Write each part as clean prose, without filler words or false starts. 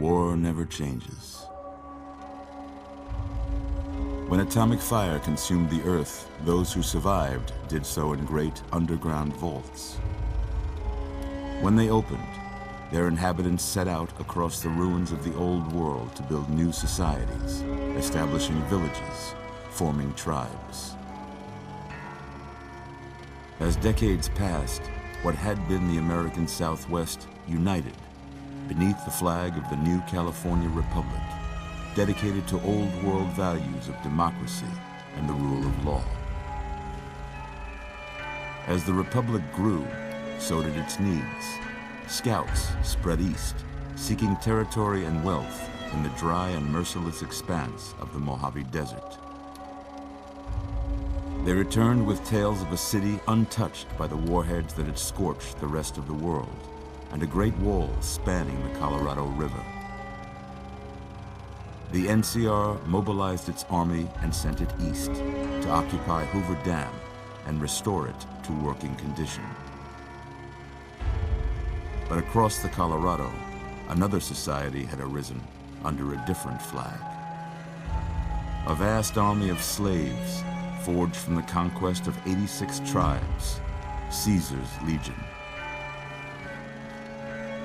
war never changes. When atomic fire consumed the Earth, those who survived did so in great underground vaults. When they opened, their inhabitants set out across the ruins of the old world to build new societies, establishing villages, forming tribes. As decades passed, what had been the American Southwest united beneath the flag of the new California Republic, dedicated to old world values of democracy and the rule of law. As the Republic grew, so did its needs. Scouts spread east, seeking territory and wealth in the dry and merciless expanse of the Mojave Desert. They returned with tales of a city untouched by the warheads that had scorched the rest of the world, and a great wall spanning the Colorado River. The NCR mobilized its army and sent it east to occupy Hoover Dam and restore it to working condition. But across the Colorado, another society had arisen under a different flag. A vast army of slaves forged from the conquest of 86 tribes, Caesar's Legion.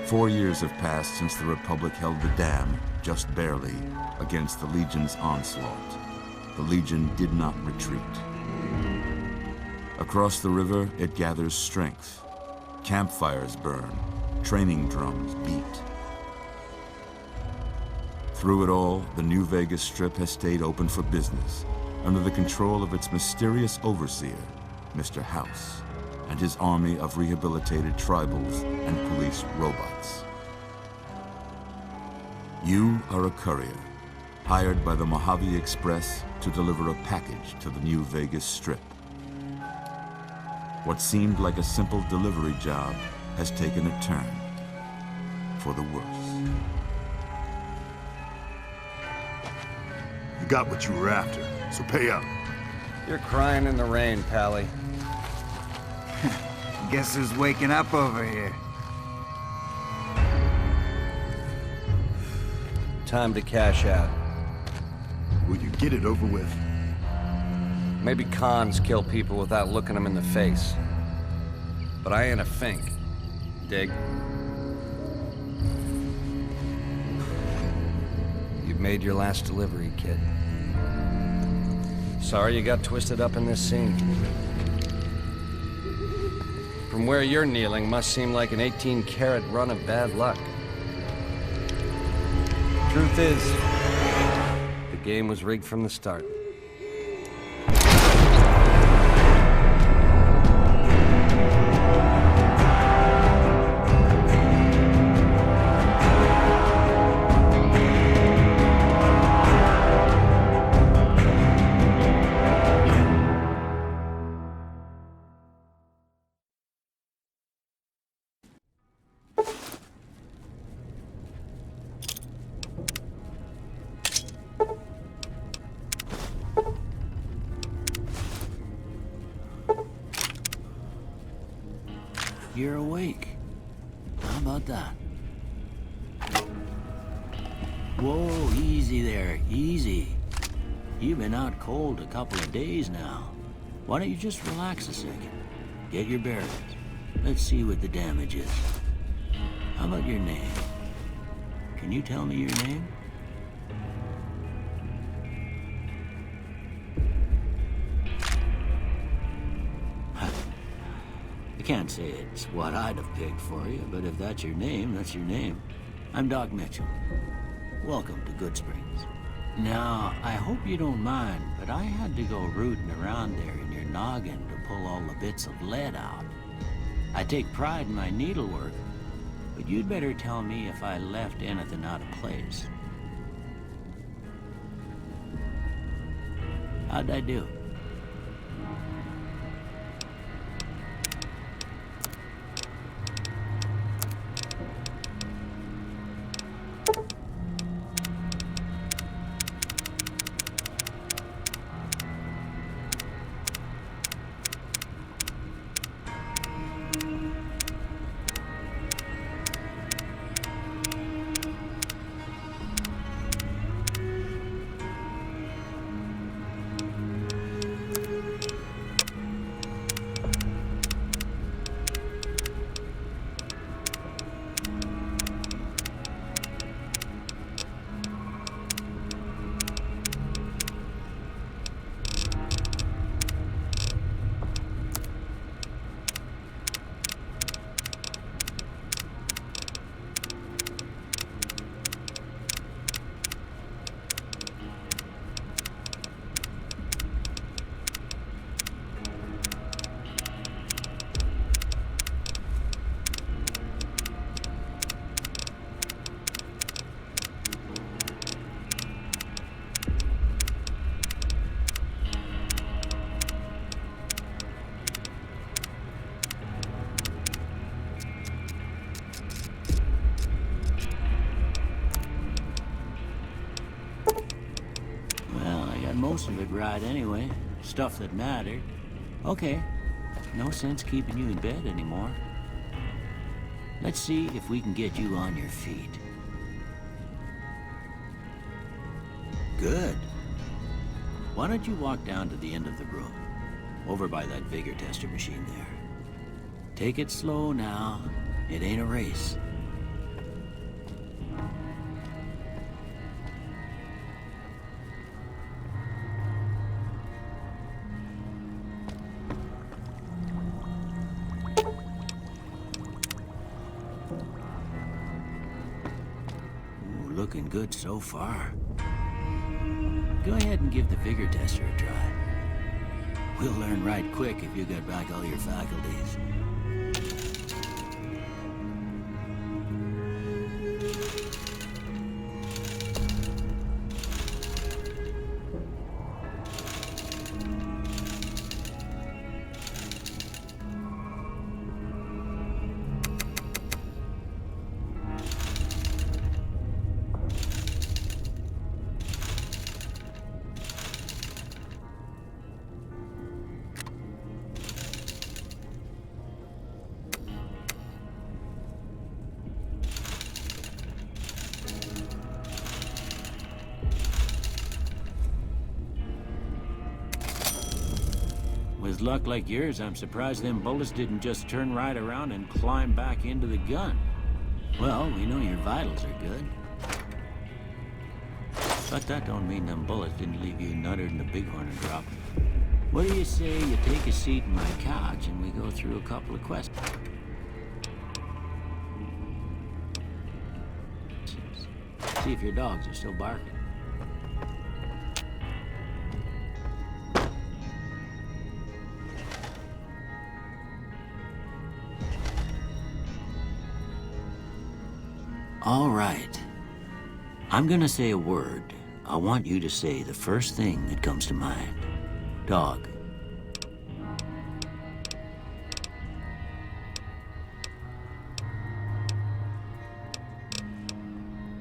4 years have passed since the Republic held the dam, just barely, against the Legion's onslaught. The Legion did not retreat. Across the river, it gathers strength. Campfires burn, training drums beat. Through it all, the New Vegas Strip has stayed open for business, under the control of its mysterious overseer, Mr. House, and his army of rehabilitated tribals and police robots. You are a courier, hired by the Mojave Express to deliver a package to the New Vegas Strip. What seemed like a simple delivery job has taken a turn for the worse. You got what you were after, so pay up. You're crying in the rain, Pally. Guess who's waking up over here? Time to cash out. Will you get it over with? Maybe cons kill people without looking them in the face. But I ain't a fink. Dig? You've made your last delivery, kid. Sorry you got twisted up in this scene. From where you're kneeling must seem like an 18-carat run of bad luck. Truth is, the game was rigged from the start. You're awake. How about that? Whoa, easy there, easy. You've been out cold a couple of days now. Why don't you just relax a second? Get your bearings. Let's see what the damage is. How about your name? Can you tell me your name? I can't say it's what I'd have picked for you, but if that's your name, that's your name. I'm Doc Mitchell. Welcome to Goodsprings. Now, I hope you don't mind, but I had to go rooting around there in your noggin to pull all the bits of lead out. I take pride in my needlework, but you'd better tell me if I left anything out of place. How'd I do? most of it right anyway. Stuff that mattered. Okay, no sense keeping you in bed anymore. Let's see if we can get you on your feet. Good. Why don't you walk down to the end of the room, over by that vigor tester machine there. Take it slow now. It ain't a race. Ooh, looking good so far. Go ahead and give the vigor tester a try. We'll learn right quick if you get back all your faculties. With luck like yours, I'm surprised them bullets didn't just turn right around and climb back into the gun. Well, we know your vitals are good. But that don't mean them bullets didn't leave you nuttered in the bighorn and drop. What do you say you take a seat in my couch and we go through a couple of questions? See if your dogs are still barking. All right. I'm gonna say a word. I want you to say the first thing that comes to mind. Dog.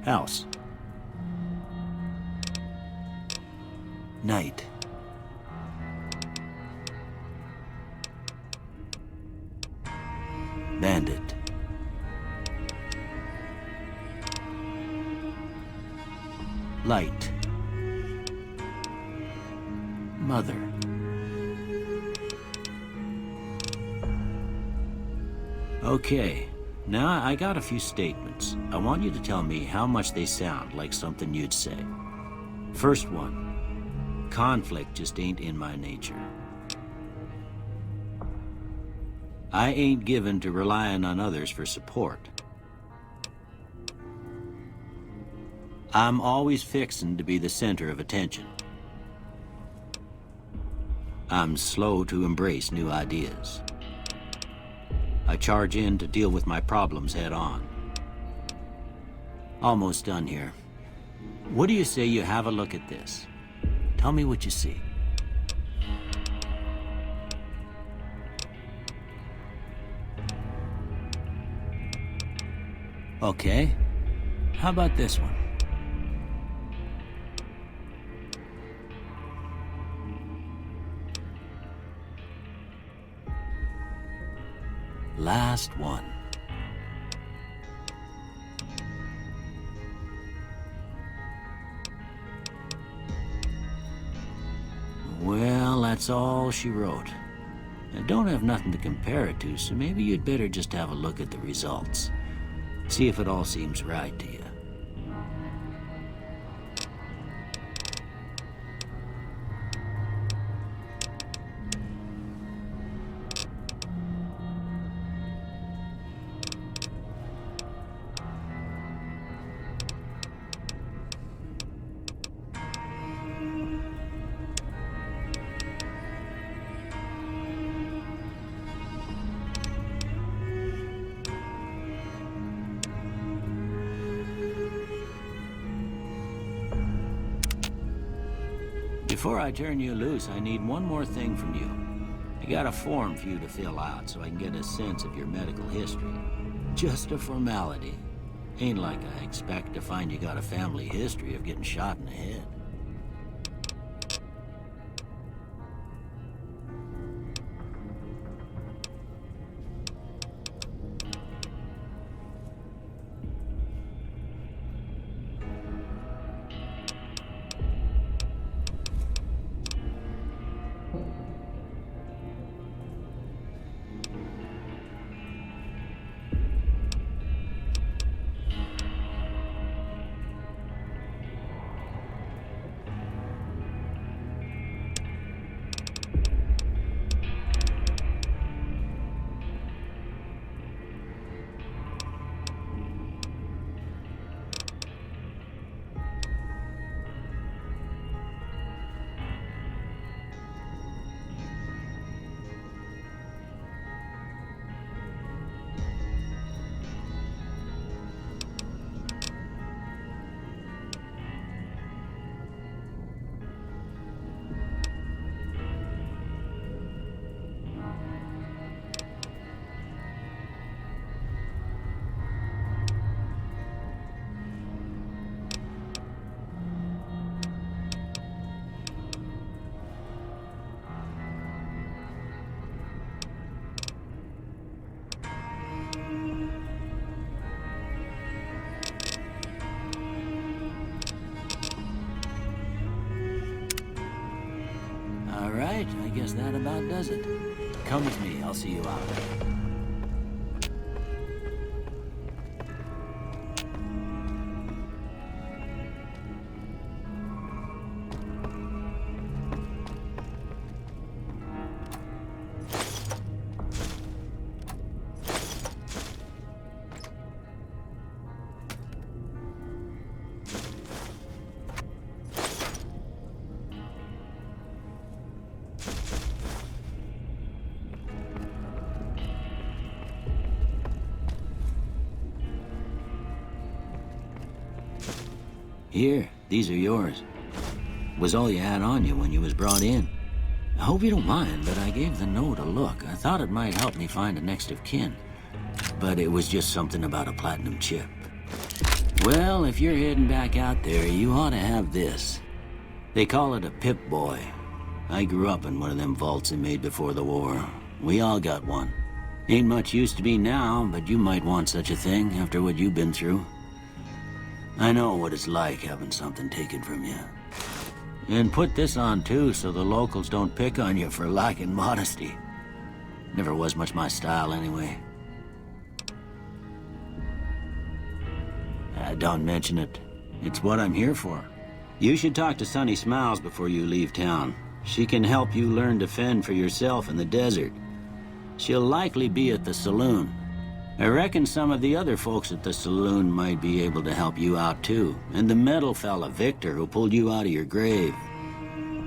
House. Night. Bandit. Light. Mother. Okay, now I got a few statements. I want you to tell me how much they sound like something you'd say. First one, conflict just ain't in my nature. I ain't given to relying on others for support. I'm always fixin' to be the center of attention. I'm slow to embrace new ideas. I charge in to deal with my problems head on. Almost done here. What do you say you have a look at this? Tell me what you see. Okay. How about this one? Last one. Well, that's all she wrote. I don't have nothing to compare it to, so maybe you'd better just have a look at the results. See if it all seems right to you. Before I turn you loose, I need one more thing from you. I got a form for you to fill out so I can get a sense of your medical history. Just a formality. Ain't like I expect to find you got a family history of getting shot in the head. right, I guess that about does it. Come with me, I'll see you out. Here, these are yours. Was all you had on you when you was brought in. I hope you don't mind, but I gave the note a look. I thought it might help me find a next of kin. But it was just something about a platinum chip. Well, if you're heading back out there, you ought to have this. They call it a Pip-Boy. I grew up in one of them vaults they made before the war. We all got one. Ain't much use to me now, but you might want such a thing after what you've been through. I know what it's like having something taken from you. And put this on too, so the locals don't pick on you for lacking modesty. Never was much my style anyway. Don't mention it. It's what I'm here for. You should talk to Sunny Smiles before you leave town. She can help you learn to fend for yourself in the desert. She'll likely be at the saloon. I reckon some of the other folks at the saloon might be able to help you out too. And the metal fella, Victor, who pulled you out of your grave.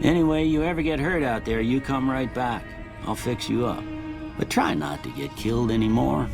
Anyway, you ever get hurt out there, you come right back. I'll fix you up. But try not to get killed anymore.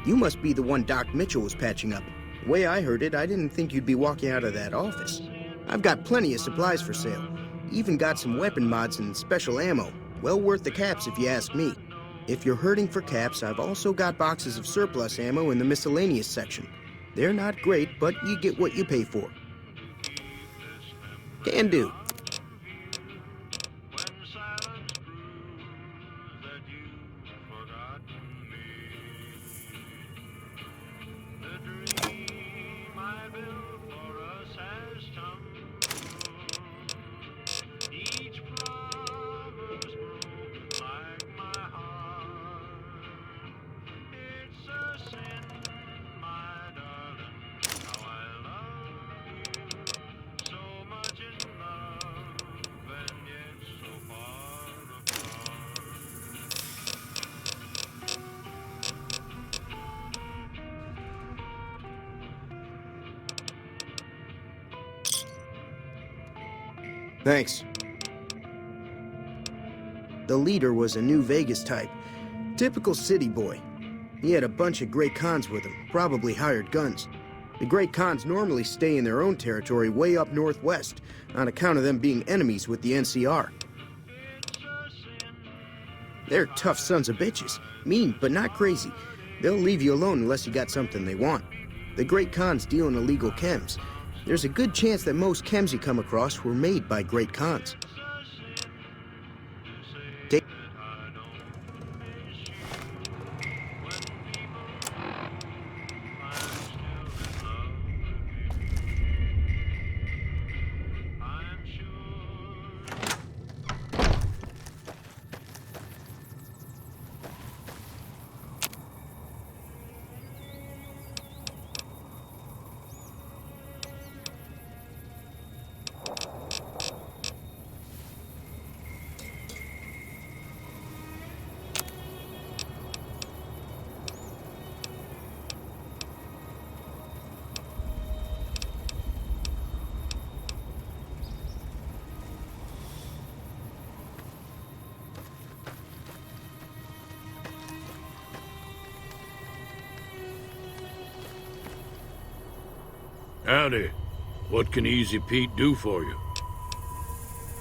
You must be the one Doc Mitchell was patching up. The way I heard it, I didn't think you'd be walking out of that office. I've got plenty of supplies for sale. Even got some weapon mods and special ammo. Well worth the caps if you ask me. If you're hurting for caps, I've also got boxes of surplus ammo in the miscellaneous section. They're not great, but you get what you pay for. Can do. Thanks. The leader was a New Vegas type. Typical city boy. He had a bunch of Great Khans with him, probably hired guns. The Great Khans normally stay in their own territory way up northwest, on account of them being enemies with the NCR. They're tough sons of bitches. Mean, but not crazy. They'll leave you alone unless you got something they want. The Great Khans deal in illegal chems. There's a good chance that most chems you come across were made by Great Khans. Howdy. What can Easy Pete do for you?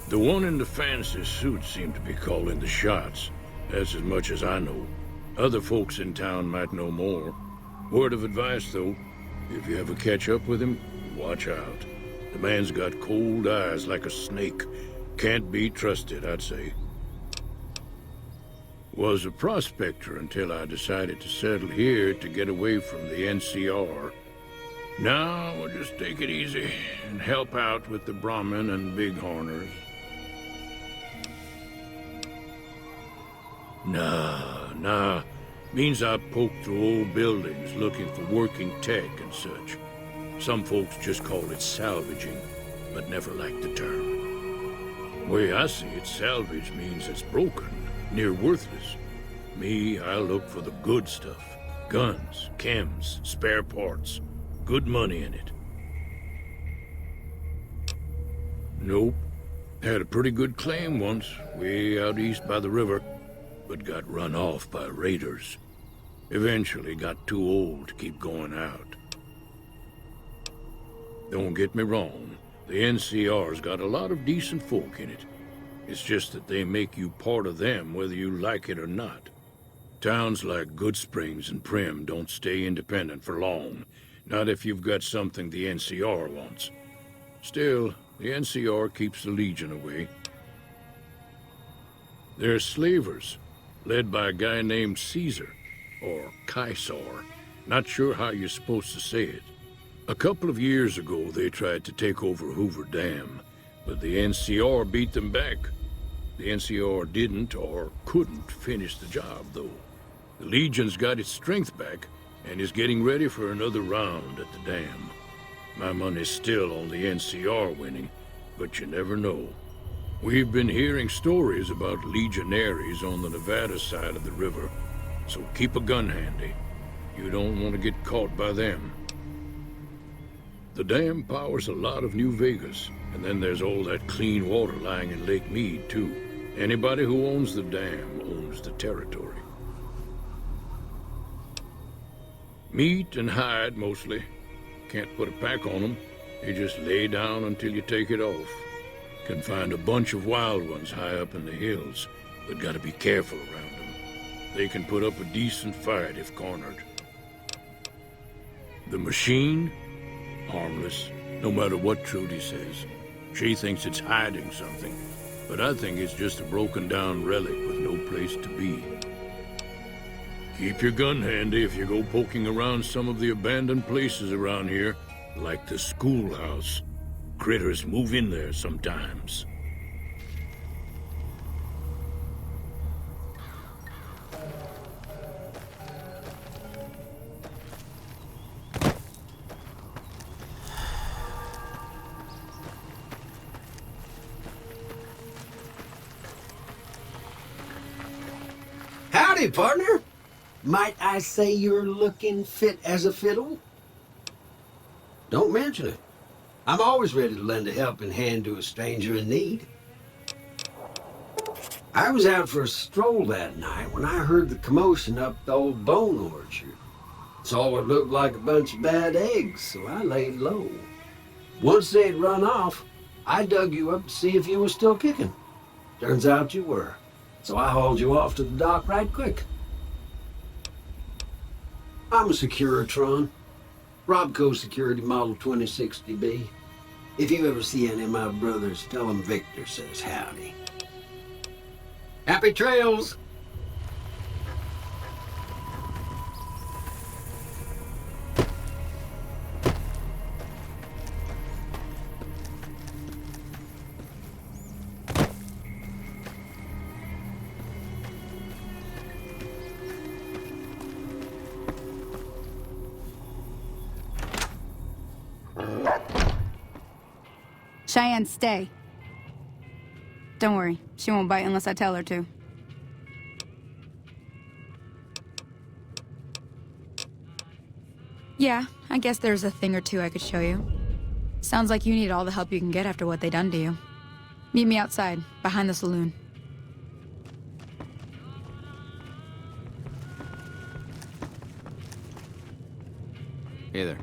The one in the fancy suit seemed to be calling the shots. That's as much as I know. Other folks in town might know more. Word of advice, though, if you ever catch up with him, watch out. The man's got cold eyes like a snake. Can't be trusted, I'd say. Was a prospector until I decided to settle here to get away from the NCR. Now, we'll just take it easy and help out with the Brahmin and Bighorners. Nah. Means I poke through old buildings looking for working tech and such. Some folks just call it salvaging, but never liked the term. Way I see it, salvage means it's broken, near worthless. Me, I look for the good stuff. Guns, chems, spare parts. Good money in it. Nope. Had a pretty good claim once, way out east by the river, but got run off by raiders. Eventually got too old to keep going out. Don't get me wrong, the NCR's got a lot of decent folk in it. It's just that they make you part of them whether you like it or not. Towns like Goodsprings and Primm don't stay independent for long. Not if you've got something the NCR wants. Still, the NCR keeps the Legion away. They're slavers, led by a guy named Caesar, or Caesar. Not sure how you're supposed to say it. A couple of years ago, they tried to take over Hoover Dam, but the NCR beat them back. The NCR didn't or couldn't finish the job, though. The Legion's got its strength back, and is getting ready for another round at the dam. My money's still on the NCR winning, but you never know. We've been hearing stories about legionaries on the Nevada side of the river, so keep a gun handy. You don't want to get caught by them. The dam powers a lot of New Vegas, and then there's all that clean water lying in Lake Mead, too. Anybody who owns the dam owns the territory. Meat and hide, mostly. Can't put a pack on them. You just lay down until you take it off. Can find a bunch of wild ones high up in the hills, but gotta be careful around them. They can put up a decent fight if cornered. The machine? Harmless, no matter what Trudy says. She thinks it's hiding something, but I think it's just a broken down relic with no place to be. Keep your gun handy if you go poking around some of the abandoned places around here, like the schoolhouse. Critters move in there sometimes. Howdy, partner. Might I say you're looking fit as a fiddle? Don't mention it. I'm always ready to lend a helping hand to a stranger in need. I was out for a stroll that night when I heard the commotion up the old bone orchard. Saw what looked like a bunch of bad eggs, so I laid low. Once they'd run off, I dug you up to see if you were still kicking. Turns out you were, so I hauled you off to the dock right quick. I'm a Securitron. Robco Security Model 2060B. If you ever see any of my brothers, tell them Victor says howdy. Happy trails! Cheyenne, stay. Don't worry, she won't bite unless I tell her to. Yeah, I guess there's a thing or two I could show you. Sounds like you need all the help you can get after what they done to you. Meet me outside, behind the saloon. Hey there.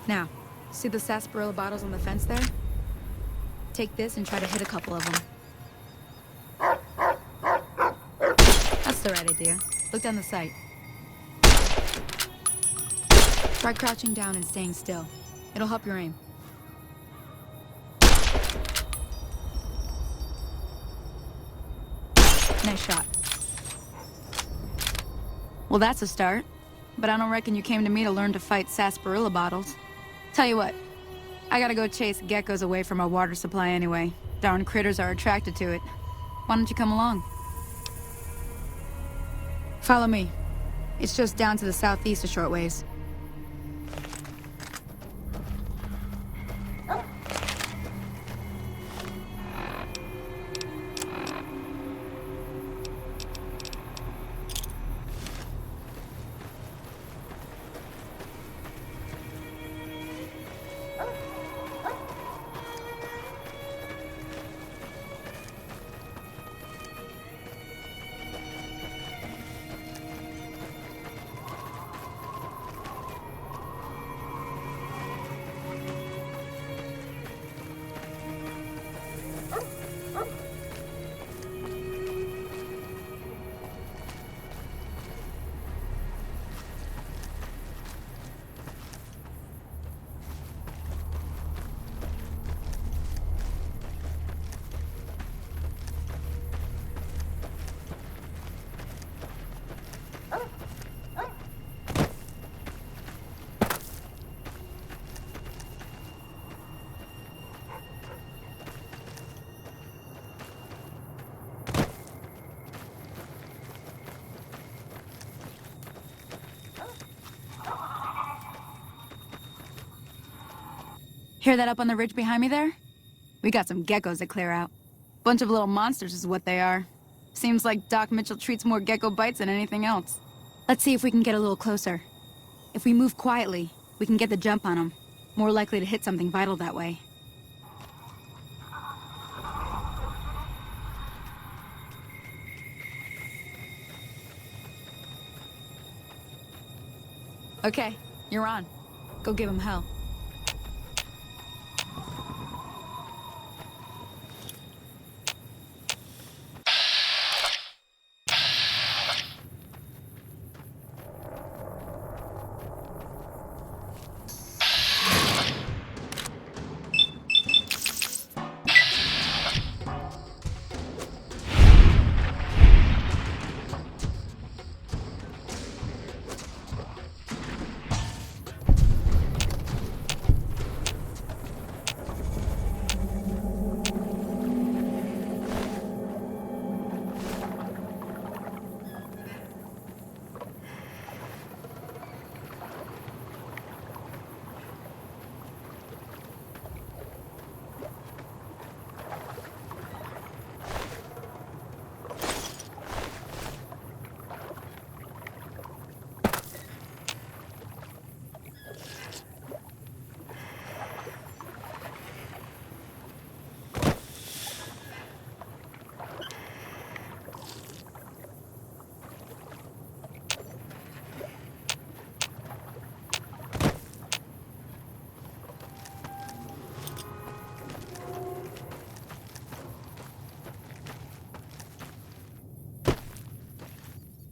Now, see the sarsaparilla bottles on the fence there? Take this and try to hit a couple of them. That's the right idea. Look down the sight. Try crouching down and staying still. It'll help your aim. Nice shot. Well, that's a start. But I don't reckon you came to me to learn to fight sarsaparilla bottles. Tell you what, I gotta go chase geckos away from our water supply anyway. Darn critters are attracted to it. Why don't you come along? Follow me. It's just down to the southeast a short ways. Hear that up on the ridge behind me there? We got some geckos to clear out. Bunch of little monsters is what they are. Seems like Doc Mitchell treats more gecko bites than anything else. Let's see if we can get a little closer. If we move quietly, we can get the jump on them. More likely to hit something vital that way. Okay, you're on. Go give him hell.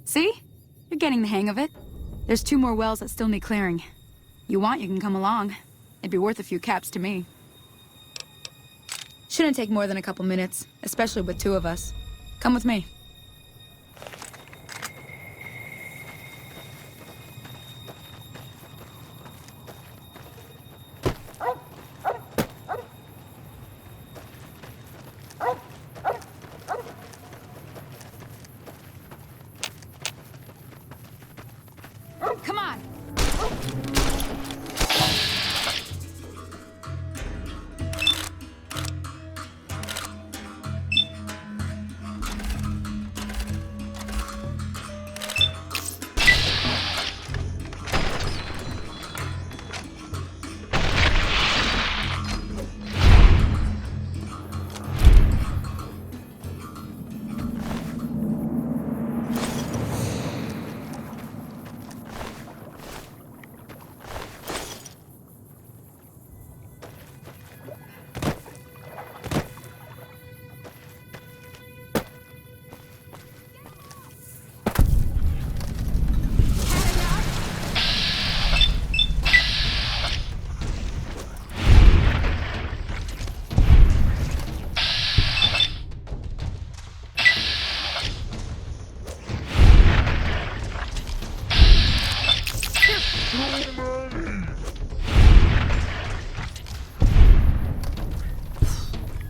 See? You're getting the hang of it. There's 2 more wells that still need clearing. You want, you can come along. It'd be worth a few caps to me. Shouldn't take more than a couple minutes, especially with 2 of us. Come with me. Come on!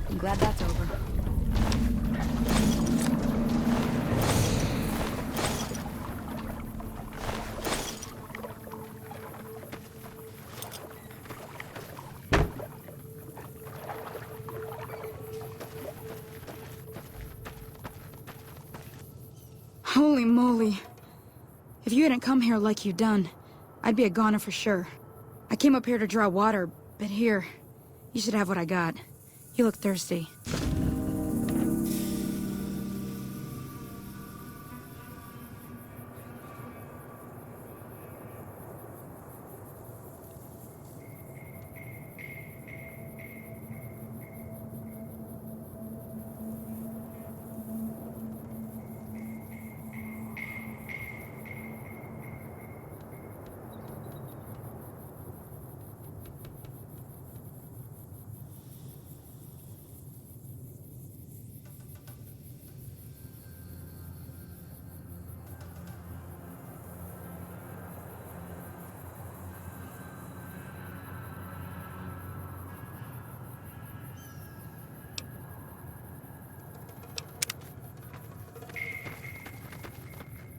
I'm glad that's over. Holy moly. If you hadn't come here like you done, I'd be a goner for sure. I came up here to draw water, but here, you should have what I got. You look thirsty.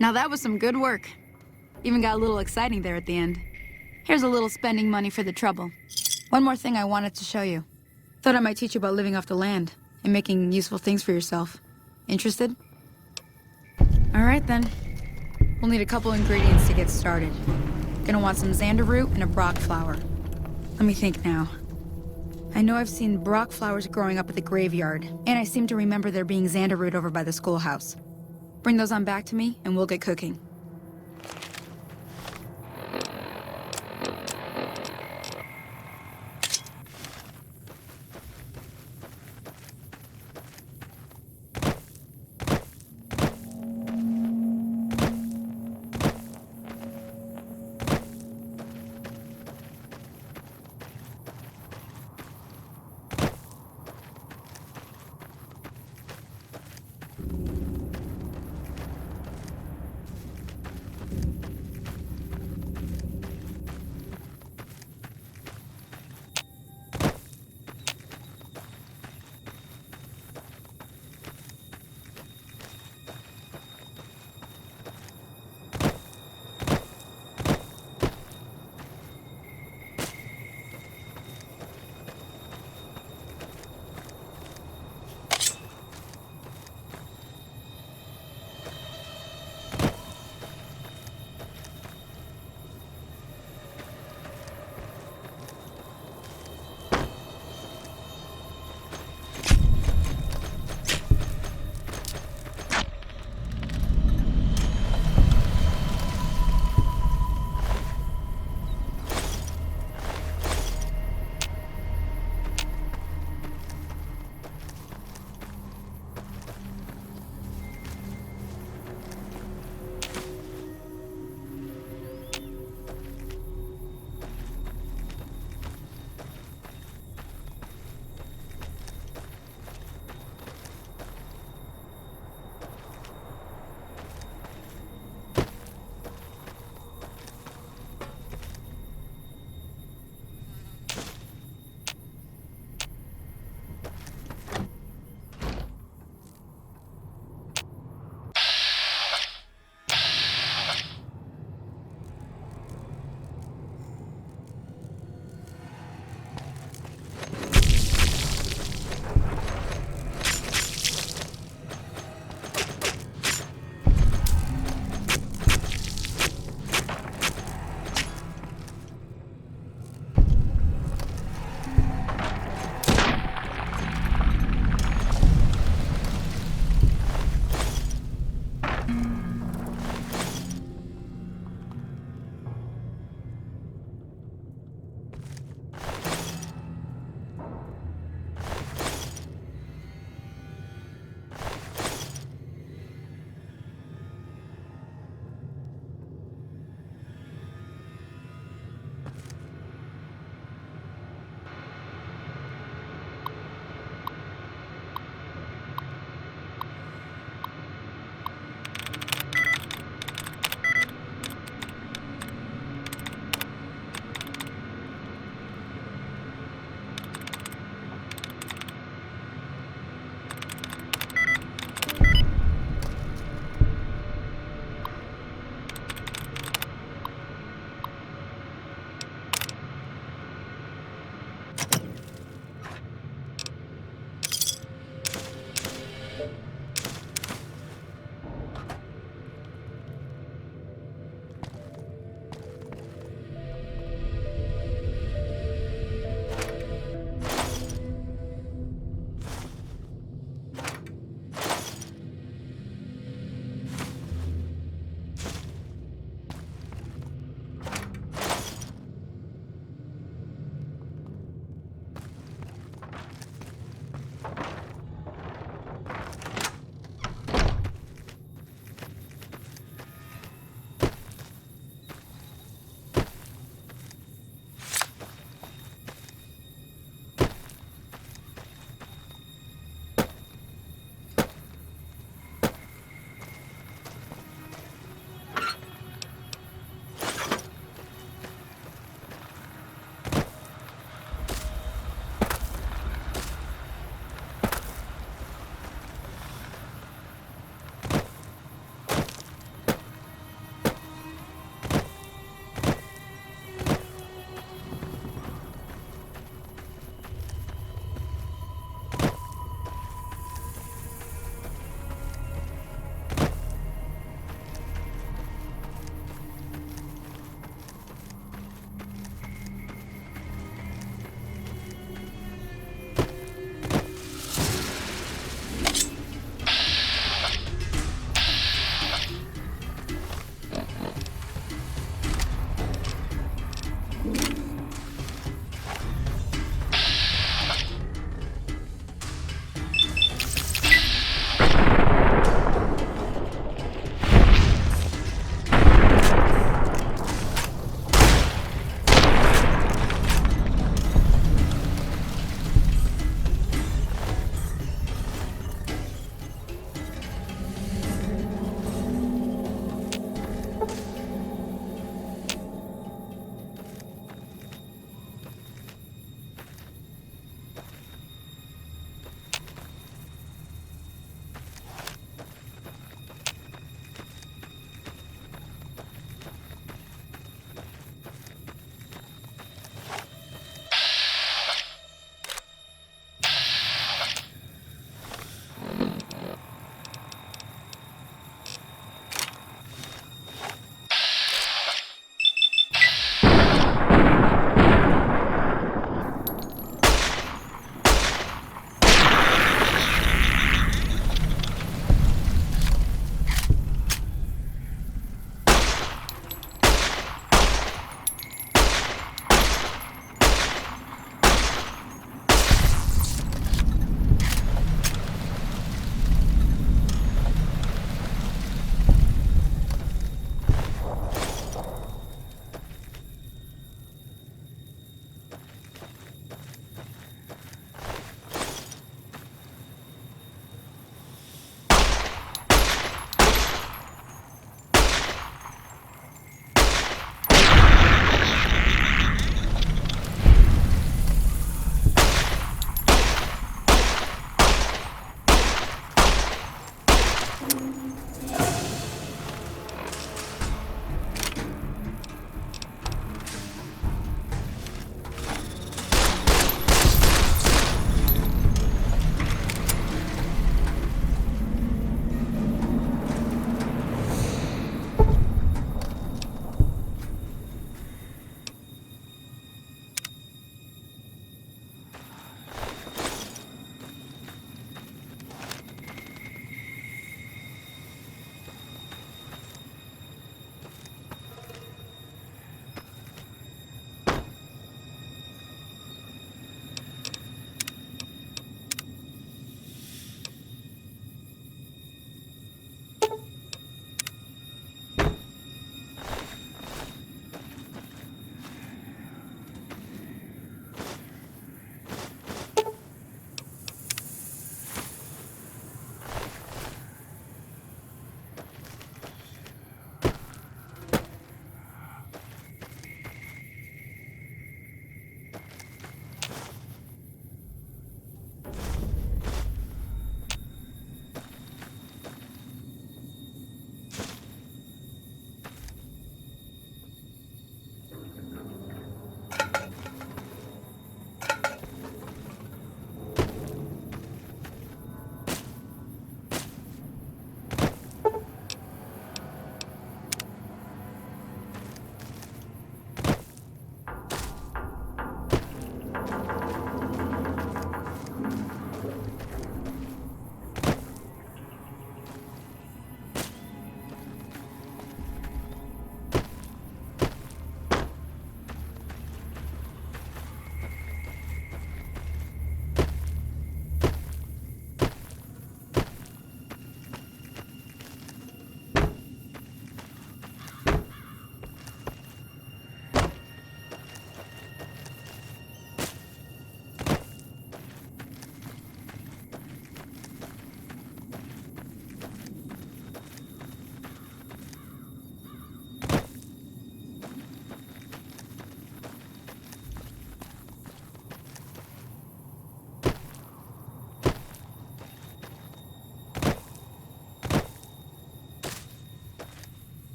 Now that was some good work. Even got a little exciting there at the end. Here's a little spending money for the trouble. One more thing I wanted to show you. Thought I might teach you about living off the land and making useful things for yourself. Interested? All right, then. We'll need a couple ingredients to get started. Gonna want some xander root and a brock flower. Let me think now. I know I've seen brock flowers growing up at the graveyard, and I seem to remember there being xander root over by the schoolhouse. Bring those on back to me, and we'll get cooking.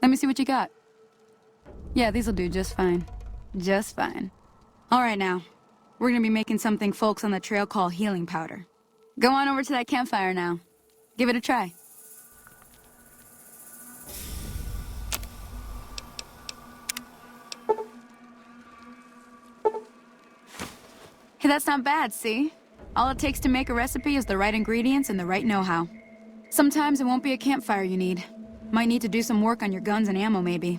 Let me see what you got. Yeah, these'll do just fine. Just fine. All right now. We're gonna be making something folks on the trail call healing powder. Go on over to that campfire now. Give it a try. Hey, that's not bad, see? All it takes to make a recipe is the right ingredients and the right know-how. Sometimes it won't be a campfire you need. Might need to do some work on your guns and ammo, maybe.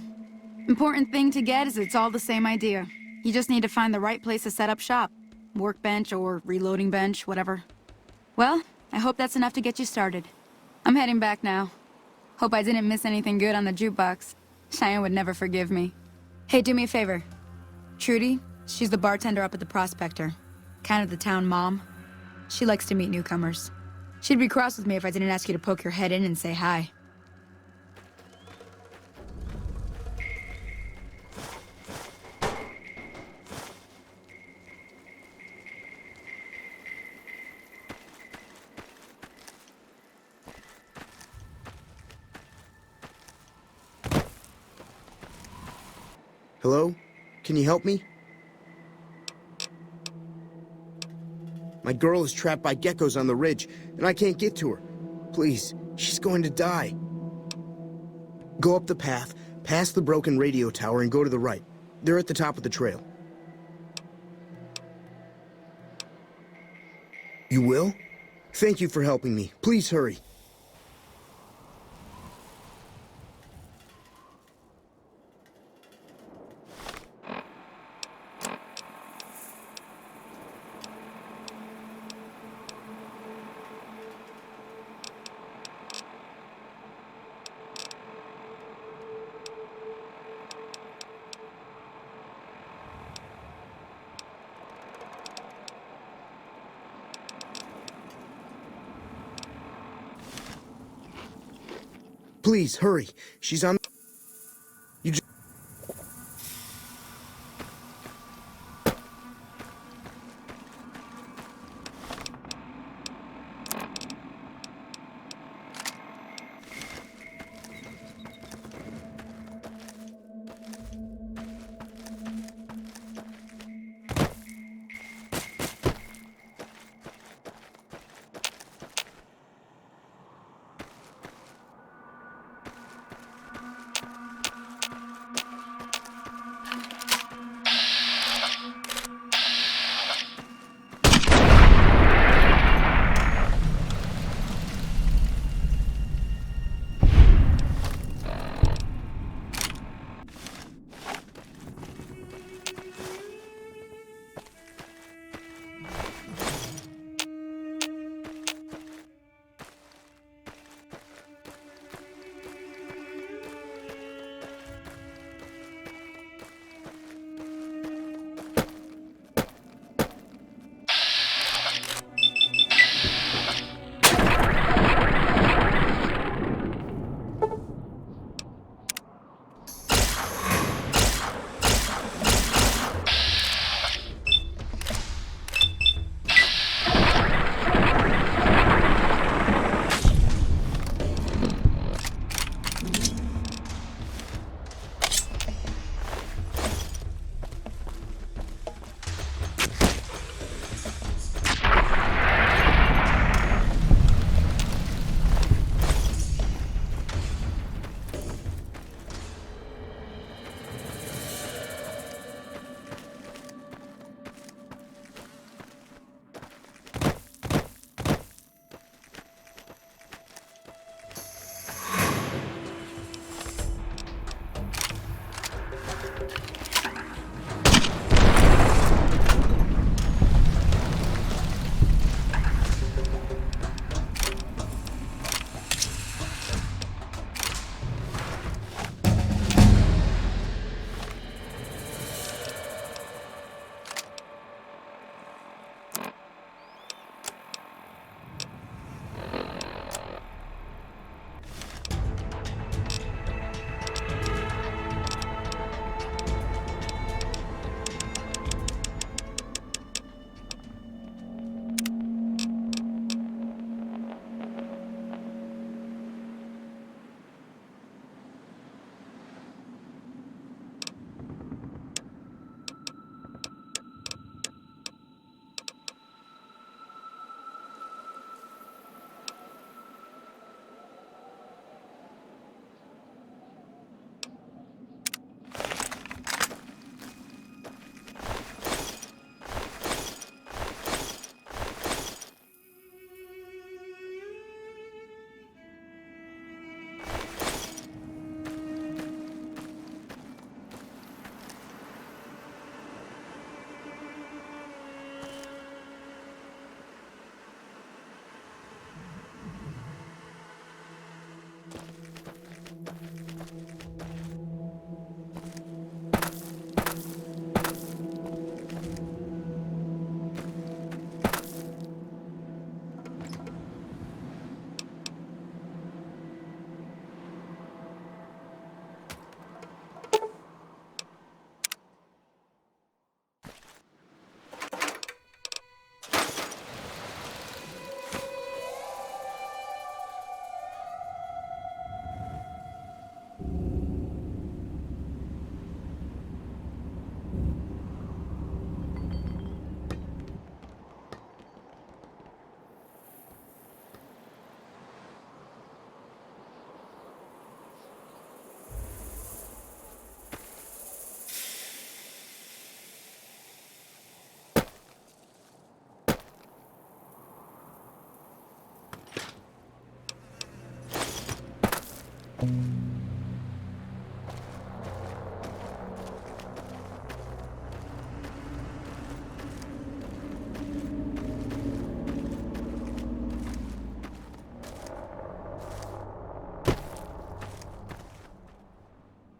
Important thing to get is it's all the same idea. You just need to find the right place to set up shop. Workbench or reloading bench, whatever. Well, I hope that's enough to get you started. I'm heading back now. Hope I didn't miss anything good on the jukebox. Cheyenne would never forgive me. Hey, do me a favor. Trudy, she's the bartender up at the Prospector. Kind of the town mom. She likes to meet newcomers. She'd be cross with me if I didn't ask you to poke your head in and say hi. Hello? Can you help me? My girl is trapped by geckos on the ridge, and I can't get to her. Please, she's going to die. Go up the path, past the broken radio tower, and go to the right. They're at the top of the trail. You will? Thank you for helping me. Please hurry. Please, hurry. She's on... You just...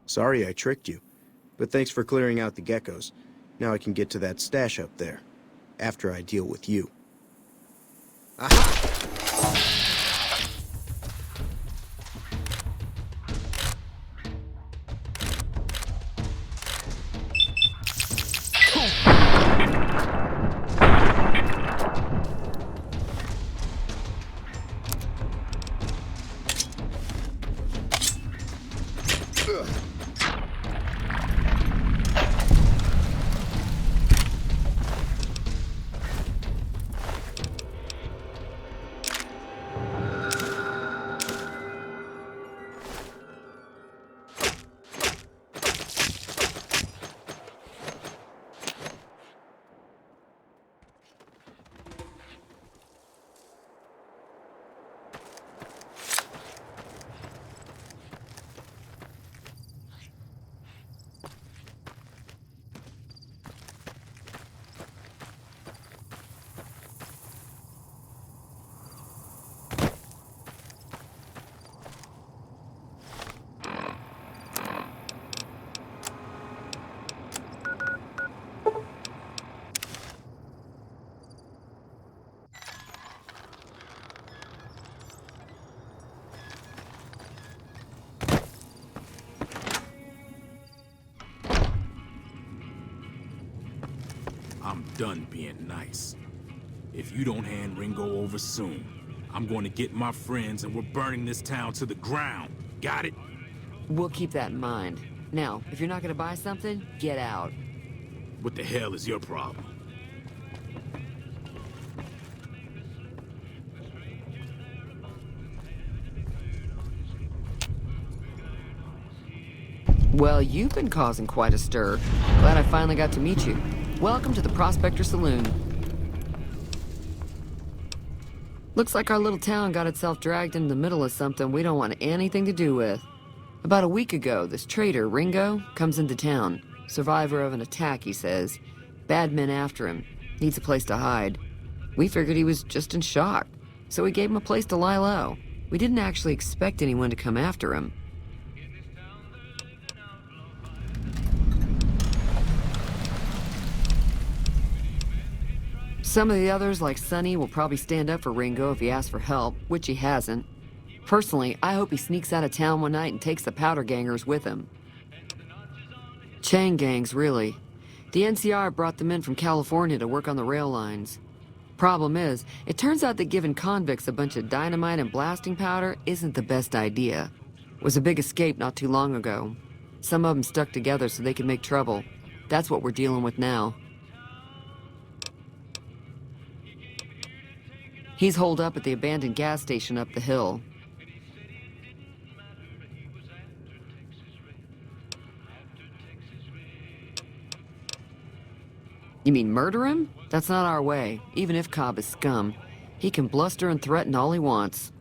Sorry I tricked you, but thanks for clearing out the geckos. Now I can get to that stash up there, after I deal with you. Aha! I'm done being nice. If you don't hand Ringo over soon, I'm going to get my friends and we're burning this town to the ground. Got it? We'll keep that in mind. Now, if you're not gonna buy something, get out. What the hell is your problem? Well, you've been causing quite a stir. Glad I finally got to meet you. Welcome to the Prospector Saloon. Looks like our little town got itself dragged into the middle of something we don't want anything to do with. About a week ago, this traitor, Ringo, comes into town. Survivor of an attack, he says. Bad men after him. Needs a place to hide. We figured he was just in shock, so we gave him a place to lie low. We didn't actually expect anyone to come after him. Some of the others, like Sonny, will probably stand up for Ringo if he asks for help, which he hasn't. Personally, I hope he sneaks out of town one night and takes the powder gangers with him. Chain gangs, really. The NCR brought them in from California to work on the rail lines. Problem is, it turns out that giving convicts a bunch of dynamite and blasting powder isn't the best idea. It was a big escape not too long ago. Some of them stuck together so they could make trouble. That's what we're dealing with now. He's holed up at the abandoned gas station up the hill. You mean murder him? That's not our way, even if Cobb is scum. He can bluster and threaten all he wants.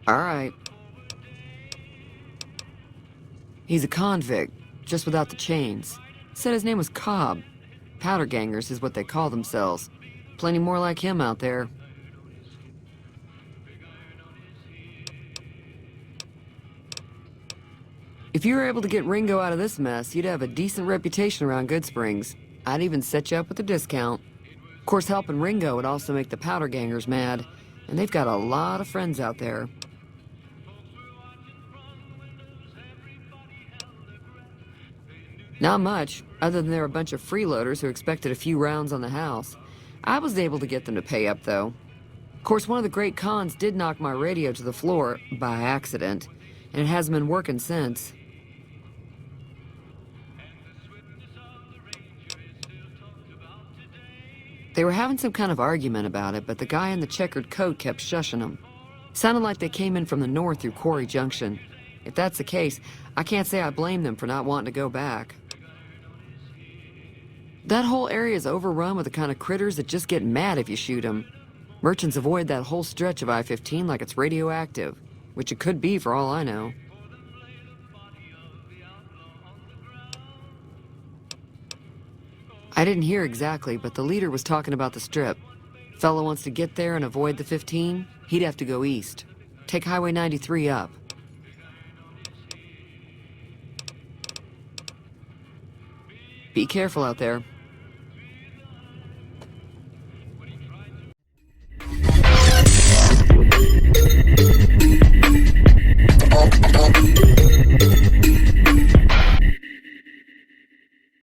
All right. He's a convict, just without the chains. Said his name was Cobb. Powder gangers is what they call themselves. Plenty more like him out there. If you were able to get Ringo out of this mess, you'd have a decent reputation around Goodsprings. I'd even set you up with a discount. Of course, helping Ringo would also make the powder gangers mad, and they've got a lot of friends out there. Not much, other than they're a bunch of freeloaders who expected a few rounds on the house. I was able to get them to pay up, though. Of course, one of the great cons did knock my radio to the floor, by accident, and it hasn't been working since. They were having some kind of argument about it, but the guy in the checkered coat kept shushing them. Sounded like they came in from the north through Quarry Junction. If that's the case, I can't say I blame them for not wanting to go back. That whole area is overrun with the kind of critters that just get mad if you shoot them. Merchants avoid that whole stretch of I-15 like it's radioactive, which it could be for all I know. I didn't hear exactly, but the leader was talking about the Strip. Fella wants to get there and avoid the 15, he'd have to go east. Take Highway 93 up. Be careful out there.